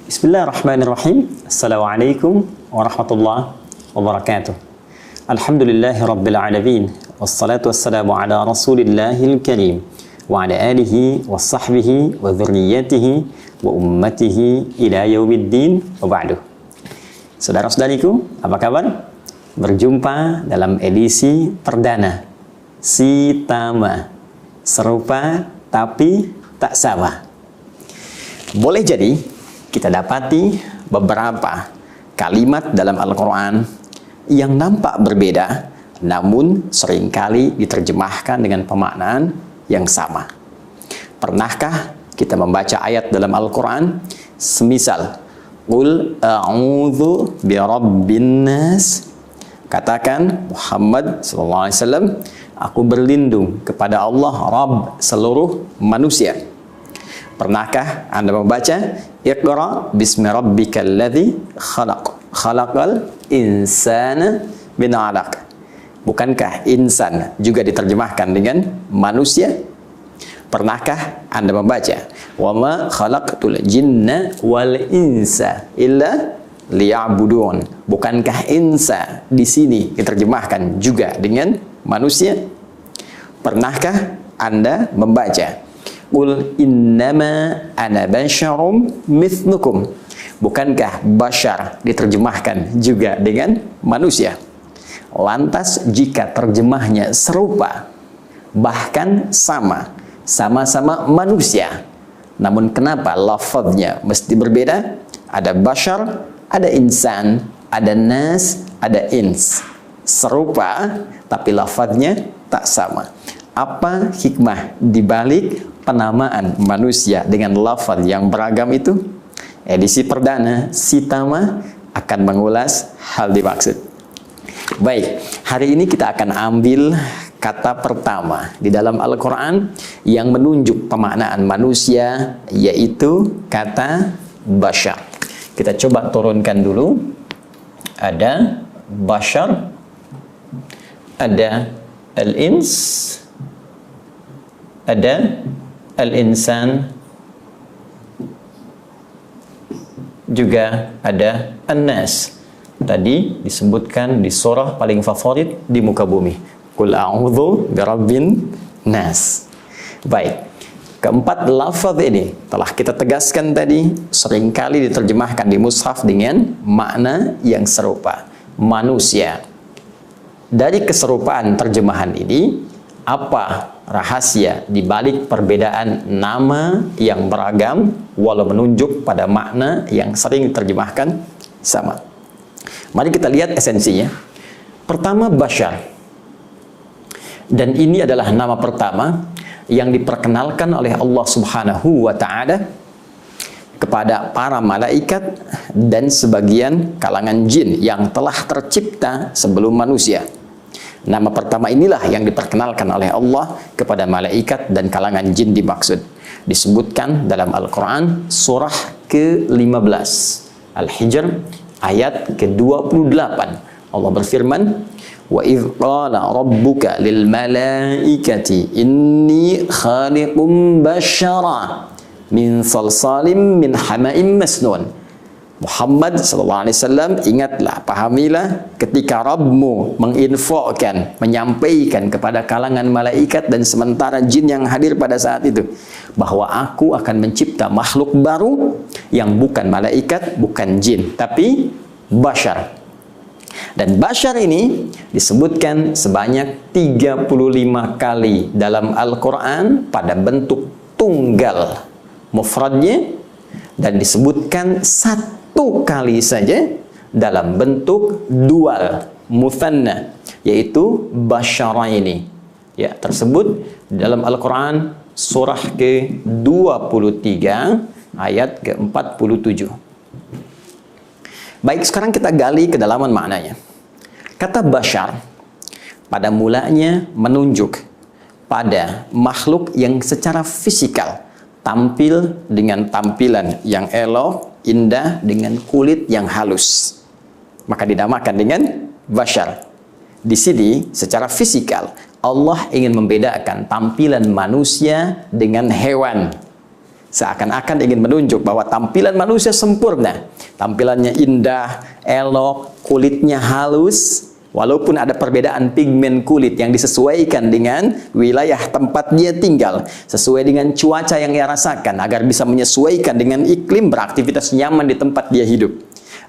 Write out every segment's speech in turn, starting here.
Bismillahirrahmanirrahim. Assalamualaikum warahmatullahi wabarakatuh. Alhamdulillahi rabbil alamin. Wassalatu wassalamu ala rasulillahil karim wa ala alihi wa sahbihi wa dhurriyyatihi wa ummatihi ila yaumiddin wa ba'du. Saudara-saudariku, apa kabar? Berjumpa dalam edisi perdana Sitama, serupa tapi tak sama. Boleh jadi kita dapati beberapa kalimat dalam Al-Quran yang nampak berbeda, namun seringkali diterjemahkan dengan pemaknaan yang sama. Pernahkah kita membaca ayat dalam Al-Quran semisal Qul a'udzu birabbin nas, katakan Muhammad SAW, aku berlindung kepada Allah Rabb seluruh manusia. Pernahkah Anda membaca Iqra bismi rabbikal ladzi khalaq, khalaqal insana min 'alaq? Bukankah insan juga diterjemahkan dengan manusia? Pernahkah Anda membaca wa ma khalaqtul jinna wal insa illa liya'budun? Bukankah insa di sini diterjemahkan juga dengan manusia? Pernahkah Anda membaca Qul innama ana basyarum mithlukum? Bukankah basyar diterjemahkan juga dengan manusia? Lantas jika terjemahnya serupa, bahkan sama-sama manusia, namun kenapa lafaznya mesti berbeda? Ada basyar, ada insan, ada nas, ada ins. Serupa, tapi lafaznya tak sama. Apa hikmah dibalik penamaan manusia dengan lafaz yang beragam itu? Edisi perdana Sitama akan mengulas hal dimaksud. Baik, hari ini kita akan ambil kata pertama di dalam Al-Quran yang menunjuk pemaknaan manusia, yaitu kata basyar. Kita coba turunkan dulu. Ada basyar, ada al-ins, ada al-insan, juga ada an-nas. Tadi disebutkan di surah paling favorit di muka bumi, Qul a'udzu birabbin nas. Baik, keempat lafaz ini telah kita tegaskan tadi, seringkali diterjemahkan di mushaf dengan makna yang serupa, manusia. Dari keserupaan terjemahan ini, apa rahasia di balik perbedaan nama yang beragam walau menunjuk pada makna yang sering diterjemahkan sama? Mari kita lihat esensinya. Pertama, basyar. Dan ini adalah nama pertama yang diperkenalkan oleh Allah Subhanahu wa Ta'ala kepada para malaikat dan sebagian kalangan jin yang telah tercipta sebelum manusia. Nama pertama inilah yang diperkenalkan oleh Allah kepada malaikat dan kalangan jin dimaksud. Disebutkan dalam Al-Quran surah ke-15 Al-Hijr ayat ke-28. Allah berfirman, wa idh qala rabbuka lil malaikati inni khaliqum basyara min salsalim min hama'im masnun. Muhammad SAW, ingatlah, pahamilah ketika Rabbmu menginfokan, menyampaikan kepada kalangan malaikat dan sementara jin yang hadir pada saat itu, bahwa aku akan mencipta makhluk baru yang bukan malaikat, bukan jin, tapi basyar. Dan basyar ini disebutkan sebanyak 35 kali dalam Al-Quran pada bentuk tunggal mufradnya, dan disebutkan satu kali saja dalam bentuk dual mutsanna, yaitu basyaraini. Ya, tersebut dalam Al-Quran surah ke-23 ayat ke-47. Baik, sekarang kita gali kedalaman maknanya. Kata basyar pada mulanya menunjuk pada makhluk yang secara fisikal tampil dengan tampilan yang elok, indah, dengan kulit yang halus, maka dinamakan dengan basyar. Di sini secara fisikal Allah ingin membedakan tampilan manusia dengan hewan. Seakan-akan ingin menunjuk bahwa tampilan manusia sempurna. Tampilannya indah, elok, kulitnya halus. Walaupun ada perbedaan pigmen kulit yang disesuaikan dengan wilayah tempat dia tinggal, sesuai dengan cuaca yang ia rasakan, agar bisa menyesuaikan dengan iklim beraktivitas nyaman di tempat dia hidup.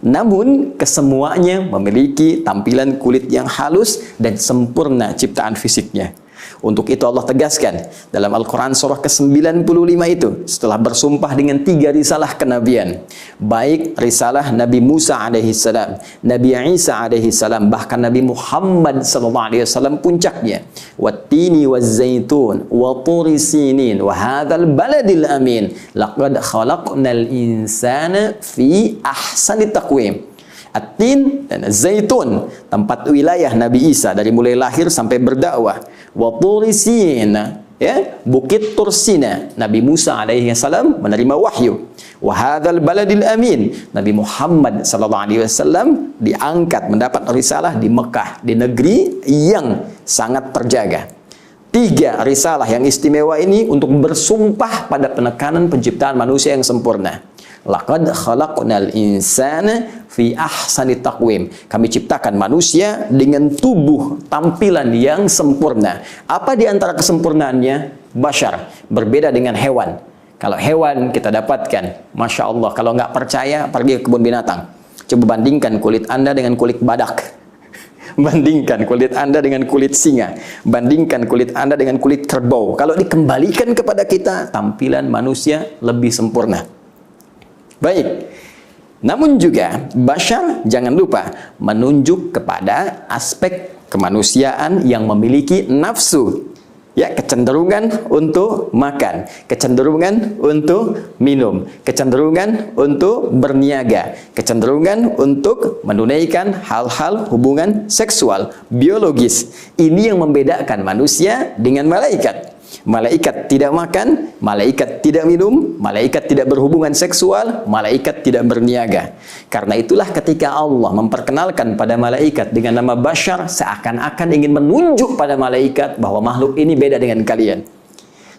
Namun, kesemuanya memiliki tampilan kulit yang halus dan sempurna ciptaan fisiknya. Untuk itu Allah tegaskan dalam Al-Quran surah ke-95 itu, setelah bersumpah dengan 3 risalah kenabian, baik risalah Nabi Musa alaihissalam, Nabi Isa alaihissalam, bahkan Nabi Muhammad sallallahu alaihi wasallam puncaknya, wattini wazzaitun wa turi sinin wa hadzal baladil amin laqad khalaqnal insana fi ahsani taqwim. At-tin dan zaitun, tempat wilayah Nabi Isa dari mulai lahir sampai berdakwah. Wa turi sina, ya, bukit Tursina, Nabi Musa alaihi salam menerima wahyu. Wa hadzal baladil amin, Nabi Muhammad sallallahu alaihi wasallam diangkat mendapat risalah di Mekah, di negeri yang sangat terjaga. 3 risalah yang istimewa ini untuk bersumpah pada penekanan penciptaan manusia yang sempurna. Laqad khalaqnal insana fi ahsani taqwim. Kami ciptakan manusia dengan tubuh tampilan yang sempurna. Apa di antara kesempurnaannya? Bashar, berbeda dengan hewan. Kalau hewan kita dapatkan, Masya Allah, kalau nggak percaya pergi ke kebun binatang. Coba bandingkan kulit Anda dengan kulit badak. Bandingkan kulit Anda dengan kulit singa. Bandingkan kulit Anda dengan kulit kerbau. Kalau dikembalikan kepada kita, tampilan manusia lebih sempurna. Baik, namun juga bashar jangan lupa menunjuk kepada aspek kemanusiaan yang memiliki nafsu, ya, kecenderungan untuk makan, kecenderungan untuk minum, kecenderungan untuk berniaga, kecenderungan untuk menunaikan hal-hal hubungan seksual, biologis. Ini yang membedakan manusia dengan malaikat. Malaikat tidak makan, malaikat tidak minum, malaikat tidak berhubungan seksual, malaikat tidak berniaga. Karena itulah ketika Allah memperkenalkan pada malaikat dengan nama bashar, seakan-akan ingin menunjuk pada malaikat bahwa makhluk ini beda dengan kalian.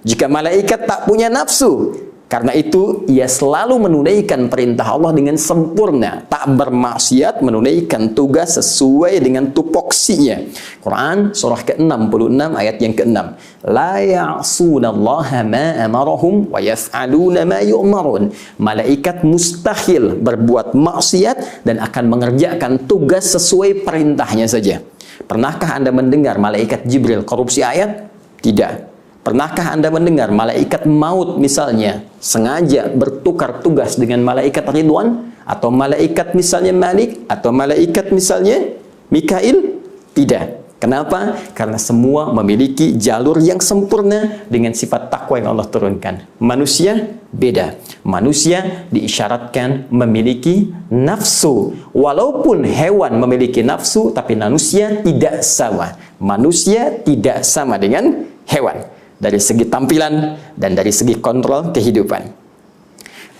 Jika malaikat tak punya nafsu, karena itu ia selalu menunaikan perintah Allah dengan sempurna, tak bermaksiat, menunaikan tugas sesuai dengan tupoksinya. Quran surah ke-66 ayat yang ke-6. La ya'sunallaha ma amarahum wa yaf'aluna ma yu'marun. Malaikat mustahil berbuat maksiat dan akan mengerjakan tugas sesuai perintahnya saja. Pernahkah Anda mendengar malaikat Jibril korupsi ayat? Tidak. Pernahkah Anda mendengar malaikat maut misalnya sengaja bertukar tugas dengan malaikat Ridwan, atau malaikat misalnya Malik, atau malaikat misalnya Mikail? Tidak. Kenapa? Karena semua memiliki jalur yang sempurna dengan sifat takwa yang Allah turunkan. Manusia beda. Manusia diisyaratkan memiliki nafsu. Walaupun hewan memiliki nafsu, tapi manusia tidak sama. Manusia tidak sama dengan hewan. Dari segi tampilan dan dari segi kontrol kehidupan.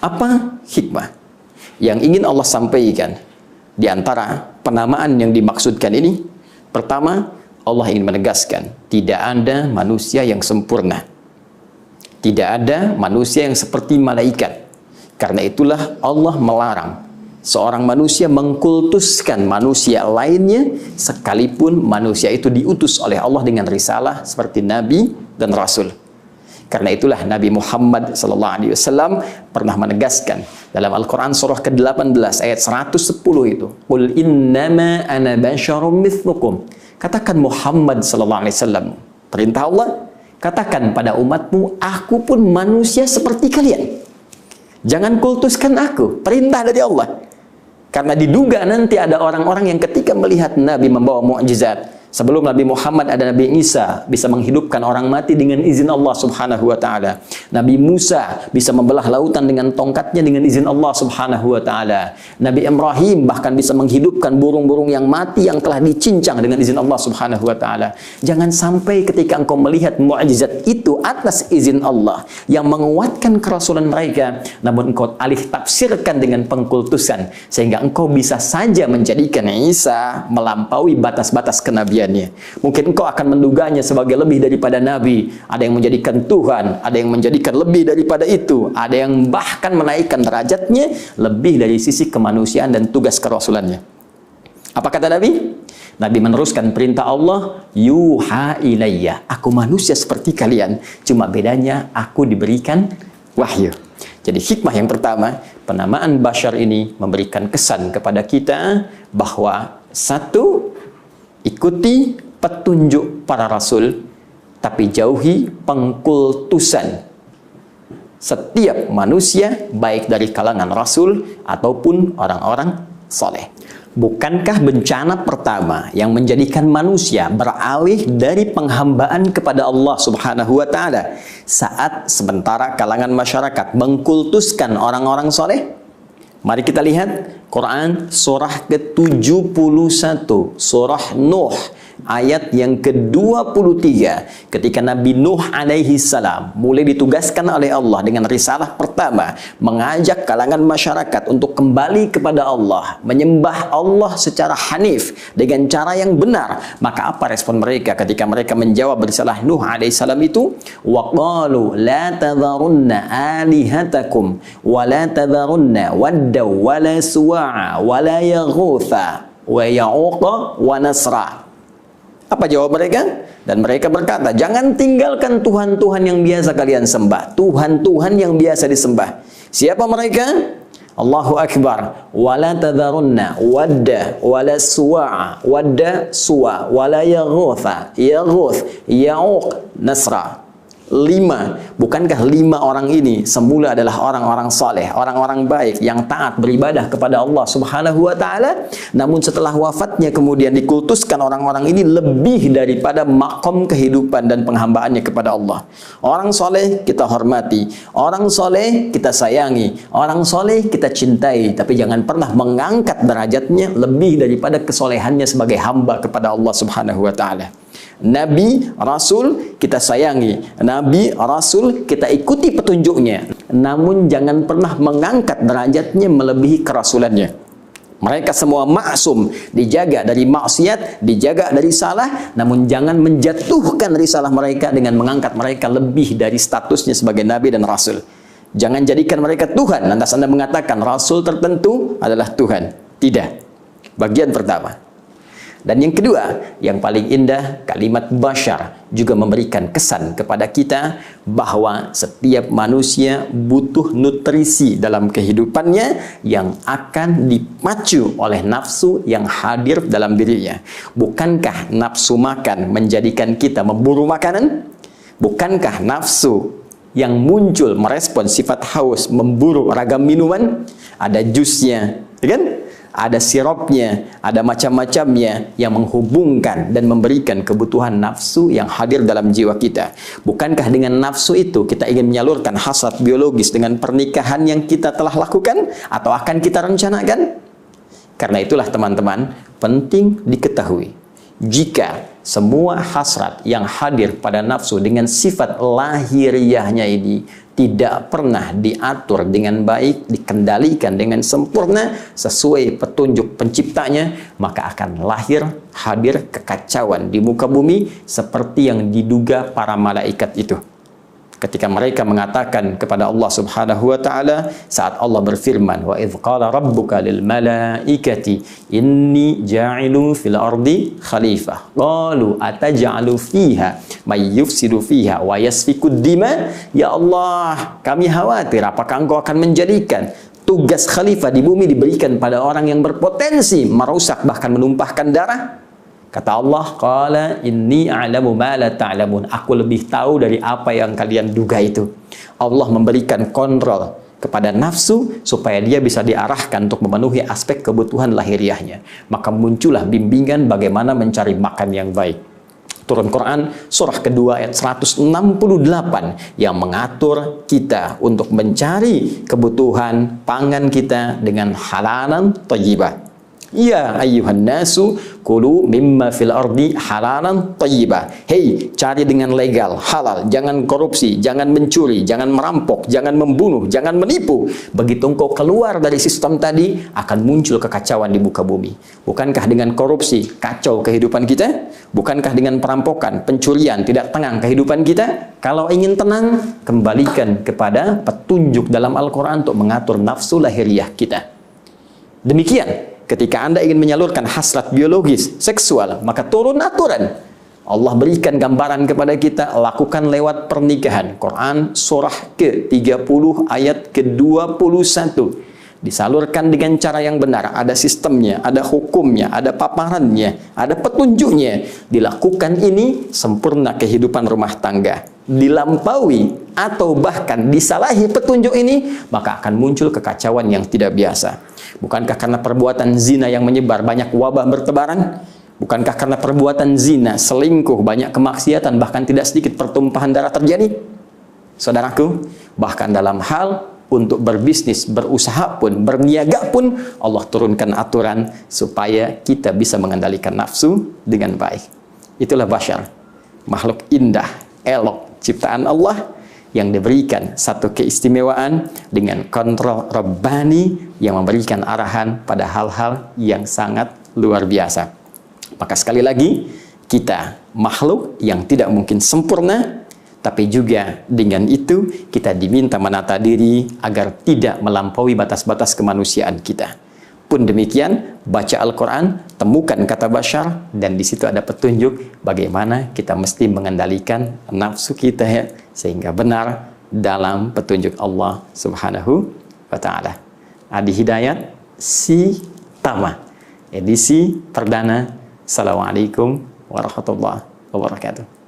Apa hikmah yang ingin Allah sampaikan di antara penamaan yang dimaksudkan ini? Pertama, Allah ingin menegaskan tidak ada manusia yang sempurna. Tidak ada manusia yang seperti malaikat. Karena itulah Allah melarang seorang manusia mengkultuskan manusia lainnya, sekalipun manusia itu diutus oleh Allah dengan risalah seperti Nabi dan Rasul. Karena itulah Nabi Muhammad SAW pernah menegaskan dalam Al-Quran surah ke-18 ayat 110 itu, Qul innama ana basyarum mithlukum. Katakan Muhammad SAW, perintah Allah, katakan pada umatmu, aku pun manusia seperti kalian. Jangan kultuskan aku, perintah dari Allah. Karena diduga nanti ada orang-orang yang ketika melihat Nabi membawa mukjizat, sebelum Nabi Muhammad ada Nabi Isa, bisa menghidupkan orang mati dengan izin Allah Subhanahu wa taala. Nabi Musa bisa membelah lautan dengan tongkatnya dengan izin Allah Subhanahu wa taala. Nabi Ibrahim bahkan bisa menghidupkan burung-burung yang mati yang telah dicincang dengan izin Allah Subhanahu wa taala. Jangan sampai ketika engkau melihat mukjizat itu atas izin Allah yang menguatkan kerasulan mereka, namun engkau alih tafsirkan dengan pengkultusan, sehingga engkau bisa saja menjadikan Isa melampaui batas-batas kenabian kaliannya. Mungkin engkau akan menduganya sebagai lebih daripada Nabi. Ada yang menjadikan Tuhan, ada yang menjadikan lebih daripada itu, ada yang bahkan menaikkan derajatnya lebih dari sisi kemanusiaan dan tugas kerasulannya. Apa kata Nabi? Nabi meneruskan perintah Allah, yuha ilayya, aku manusia seperti kalian, cuma bedanya aku diberikan wahyu. Jadi hikmah yang pertama, penamaan Bashar ini memberikan kesan kepada kita bahwa satu, ikuti petunjuk para rasul, tapi jauhi pengkultusan setiap manusia, baik dari kalangan rasul ataupun orang-orang soleh. Bukankah bencana pertama yang menjadikan manusia beralih dari penghambaan kepada Allah Subhanahu wa Ta'ala saat sementara kalangan masyarakat mengkultuskan orang-orang soleh? Mari kita lihat Quran surah ke-71, surah Nuh ayat yang ke-23, ketika Nabi Nuh alaihi salam mulai ditugaskan oleh Allah dengan risalah pertama, mengajak kalangan masyarakat untuk kembali kepada Allah, menyembah Allah secara hanif dengan cara yang benar. Maka apa respon mereka ketika mereka menjawab risalah Nuh alaihi salam itu? Wa qalu la tadharunna alihatakum wa la tadharunna wadda wa la suwa'a wa la yaghutha wa ya'uqa wa nasra. Apa jawab mereka? Dan mereka berkata, jangan tinggalkan Tuhan-Tuhan yang biasa kalian sembah, Tuhan-Tuhan yang biasa disembah. Siapa mereka? Allahu Akbar. Wala tadharunna wadda wala suwa'a, wadda suwa wala yaghutha yaghuth ya'uq nasra. 5. Bukankah 5 orang ini semula adalah orang-orang saleh, orang-orang baik yang taat beribadah kepada Allah Subhanahu wa Ta'ala, namun setelah wafatnya kemudian dikultuskan orang-orang ini lebih daripada makom kehidupan dan penghambaannya kepada Allah. Orang saleh kita hormati, orang saleh kita sayangi, orang saleh kita cintai, tapi jangan pernah mengangkat derajatnya lebih daripada kesolehannya sebagai hamba kepada Allah Subhanahu wa Ta'ala. Nabi, Rasul kita sayangi, Nabi, Rasul kita ikuti petunjuknya, namun jangan pernah mengangkat derajatnya melebihi kerasulannya. Mereka semua maksum, dijaga dari maksiat, dijaga dari salah, namun jangan menjatuhkan risalah mereka dengan mengangkat mereka lebih dari statusnya sebagai Nabi dan Rasul. Jangan jadikan mereka Tuhan, lantas Anda mengatakan Rasul tertentu adalah Tuhan. Tidak. Bagian pertama. Dan yang kedua, yang paling indah, kalimat Bashar juga memberikan kesan kepada kita bahwa setiap manusia butuh nutrisi dalam kehidupannya yang akan dipacu oleh nafsu yang hadir dalam dirinya. Bukankah nafsu makan menjadikan kita memburu makanan? Bukankah nafsu yang muncul merespon sifat haus memburu ragam minuman? Ada jusnya, kan? Ada sirupnya, ada macam-macamnya yang menghubungkan dan memberikan kebutuhan nafsu yang hadir dalam jiwa kita. Bukankah dengan nafsu itu kita ingin menyalurkan hasrat biologis dengan pernikahan yang kita telah lakukan atau akan kita rencanakan? Karena itulah teman-teman, penting diketahui, jika semua hasrat yang hadir pada nafsu dengan sifat lahiriahnya ini tidak pernah diatur dengan baik, dikendalikan dengan sempurna sesuai petunjuk penciptanya, maka akan lahir hadir kekacauan di muka bumi seperti yang diduga para malaikat itu. Ketika mereka mengatakan kepada Allah Subhanahu wa Ta'ala saat Allah berfirman, wa idz qala rabbuka lil malaikati inni ja'ilun fil ardi khalifah qalu ataj'alu fiha may yufsidu fiha wa yasfikud dima. Ya Allah, kami khawatir apakah engkau akan menjadikan tugas khalifah di bumi diberikan pada orang yang berpotensi merusak bahkan menumpahkan darah? Kata Allah, qala inni a'lamu ma la ta'lamun. Aku lebih tahu dari apa yang kalian duga itu. Allah memberikan kontrol kepada nafsu supaya dia bisa diarahkan untuk memenuhi aspek kebutuhan lahiriahnya. Maka muncullah bimbingan bagaimana mencari makan yang baik. Turun Quran surah kedua ayat 168 yang mengatur kita untuk mencari kebutuhan pangan kita dengan halalan thayyibah. Ya ayyuhan nasu kulu mimma fil ardi halalan thayyibah. Hei, cari dengan legal, halal, jangan korupsi, jangan mencuri, jangan merampok, jangan membunuh, jangan menipu. Begitu engkau keluar dari sistem tadi, akan muncul kekacauan di muka bumi. Bukankah dengan korupsi kacau kehidupan kita? Bukankah dengan perampokan, pencurian tidak tenang kehidupan kita? Kalau ingin tenang, kembalikan kepada petunjuk dalam Al-Quran untuk mengatur nafsu lahiriah kita. Demikian, ketika Anda ingin menyalurkan hasrat biologis, seksual, maka turun aturan. Allah berikan gambaran kepada kita, lakukan lewat pernikahan. Quran surah ke-30 ayat ke-21. Disalurkan dengan cara yang benar, ada sistemnya, ada hukumnya, ada paparannya, ada petunjuknya. Dilakukan ini, sempurna kehidupan rumah tangga. Dilampaui atau bahkan disalahi petunjuk ini, maka akan muncul kekacauan yang tidak biasa. Bukankah karena perbuatan zina yang menyebar banyak wabah bertebaran? Bukankah karena perbuatan zina, selingkuh, banyak kemaksiatan, bahkan tidak sedikit pertumpahan darah terjadi? Saudaraku, bahkan dalam hal untuk berbisnis, berusaha pun, berniaga pun, Allah turunkan aturan supaya kita bisa mengendalikan nafsu dengan baik. Itulah bashar, makhluk indah, elok, ciptaan Allah yang diberikan satu keistimewaan dengan kontrol Rabbani yang memberikan arahan pada hal-hal yang sangat luar biasa. Maka sekali lagi, kita makhluk yang tidak mungkin sempurna, tapi juga dengan itu kita diminta menata diri agar tidak melampaui batas-batas kemanusiaan kita. Pun demikian, baca Al-Quran, temukan kata bashar, dan di situ ada petunjuk bagaimana kita mesti mengendalikan nafsu kita ya, sehingga benar dalam petunjuk Allah Subhanahu wa Ta'ala. Adi Hidayat, si Tama, edisi perdana. Assalamualaikum warahmatullahi wabarakatuh.